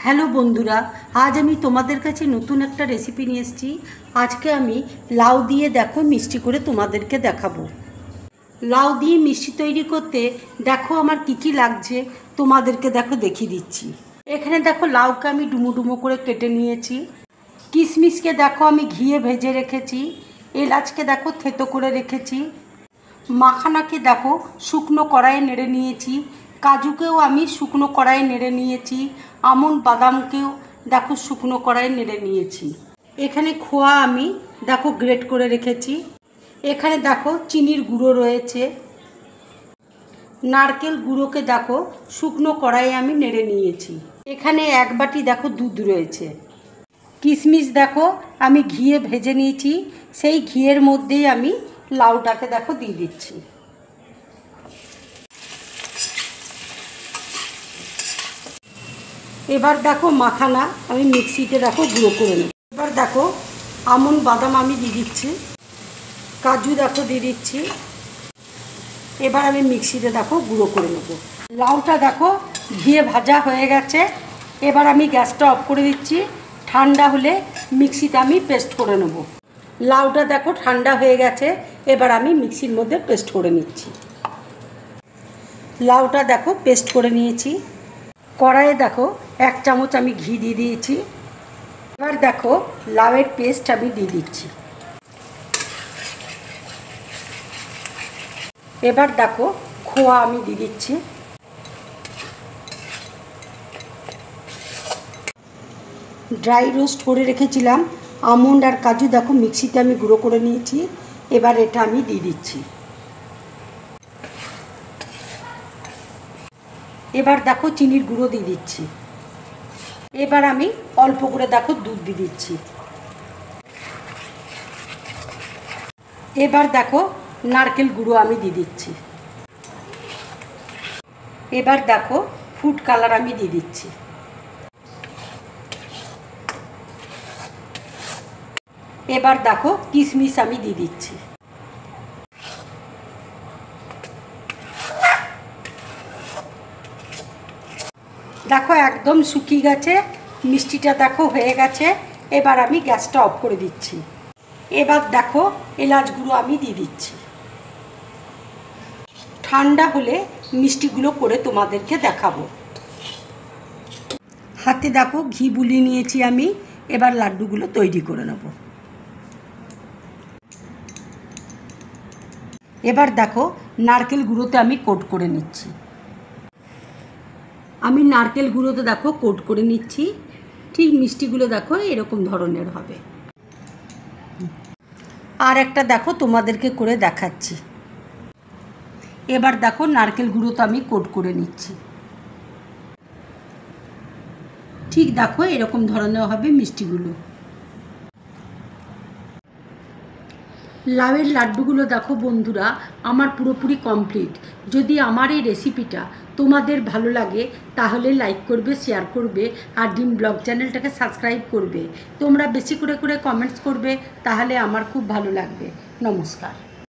Hello বন্ধুরা, আজ আমি তোমাদের কাছে নতুন একটা রেসিপি নিয়ে এসেছি। আজকে আমি লাউ দিয়ে দেখো মিষ্টি করে তোমাদেরকে দেখাবো। লাউ দিয়ে মিষ্টি তৈরি করতে দেখো আমার কি কি লাগছে তোমাদেরকে দেখো দেখিয়ে দিচ্ছি। এখানে দেখো লাউকে আমি ডুমো ডুমো করে কেটে নিয়েছি। কিশমিশকে দেখো আমি ঘিয়ে ভেজে রেখেছি। এলাচকে দেখো থেতো করে রেখেছি। মাখানাকে দেখো শুকনো কড়াইয়ে নেড়ে নিয়েছি। কাজুকেও আমি শুকনো কড়াইয়ে নেড়ে নিয়েছি। আমন্ড বাদামকেও দেখো শুকনো কড়াইয়ে নেড়ে নিয়েছি। এখানে খোয়া আমি দেখো গ্রেট করে রেখেছি। এখানে দেখো চিনির গুঁড়ো রয়েছে। নারকেল গুঁড়োকে দেখো শুকনো কড়াইয়ে আমি নেড়ে নিয়েছি। এখানে এক বাটি দেখো দুধ রয়েছে। কিশমিশ দেখো আমি ঘিয়ে ভেজে নিয়েছি। সেই ঘিয়ের মধ্যেই আমি লাউটাকে দেখো দিয়ে দিচ্ছি। এবার দেখো মাখানা আমি মিক্সিতে দেখো গুঁড়ো করে নেব। এবার দেখো আমন্ড বাদাম আমি দিয়ে দিচ্ছি। কাজু দেখো দিয়ে দিচ্ছি। এবার আমি মিক্সিতে দেখো গুঁড়ো করে নেব। লাউটা দেখো ঘিয়ে ভাজা হয়ে গেছে। এবার আমি গ্যাসটা অফ করে দিচ্ছি। ঠান্ডা হলে মিক্সিতে আমি পেস্ট করে নেব। লাউটা দেখো ঠান্ডা হয়ে গেছে। এবার আমি মিক্সির মধ্যে পেস্ট করে নিচ্ছি। লাউটা দেখো পেস্ট করে নিয়েছি। কড়াইয়ে দেখো 1 চামচ আমি ঘি দিয়ে দিয়েছি। এবার দেখো লাউয়ের পেস্ট আমি দিয়ে দিচ্ছি। এবার দেখো খোয়া আমি দিয়ে দিচ্ছি। ড্রাই রোস্ট করে রেখেছিলাম আমন্ড আর কাজু দেখো মিক্সিতে আমি গুঁড়ো করে নিয়েছি। এবার এটা আমি দিয়ে দিচ্ছি। এবার দেখো চিনির গুঁড়ো দিয়ে দিচ্ছি। এবার আমি অল্প করে দেখো দুধ দিয়ে দিচ্ছি। এবার দেখো নারকেল গুঁড়ো আমি দিয়ে দিচ্ছি। এবার দেখো ফুড কালার আমি দিয়ে দিচ্ছি। এবার দেখো কিশমিশ আমি দিয়ে দিচ্ছি। দেখো একদম শুকিয়ে গেছে, মিষ্টিটা দেখো হয়ে গেছে। এবার আমি গ্যাসটা অফ করে দিচ্ছি। এবার দেখো এলাচ গুঁড়ো আমি দিয়ে দিচ্ছি। ঠান্ডা হলে মিষ্টিগুলো করে তোমাদেরকে দেখাবো। হাতে দেখো ঘি বুলিয়ে নিয়েছি আমি। এবার লাড্ডুগুলো তৈরি করে নেব। এবার দেখো নারকেল গুঁড়োতে আমি কোট করে নিচ্ছি। আমি নারকেল গুঁড়োতে দেখো কোট করে নিচ্ছি। ঠিক মিষ্টিগুলো দেখো এরকম ধরনের হবে। আর একটা দেখো তোমাদেরকে করে দেখাচ্ছি। এবার দেখো নারকেল গুঁড়োতে আমি কোট করে নিচ্ছি। ঠিক দেখো এরকম ধরনের হবে মিষ্টিগুলো। লাউয়ের লাড্ডুগুলো দেখো বন্ধুরা আমার পুরোপুরি কমপ্লিট। যদি আমার এই রেসিপিটা তোমাদের ভালো লাগে তাহলে লাইক করবে, শেয়ার করবে আর ডিম ব্লগ চ্যানেলটাকে সাবস্ক্রাইব করবে। তোমরা বেশি করে কমেন্টস করবে, তাহলে আমার খুব ভালো লাগবে। নমস্কার।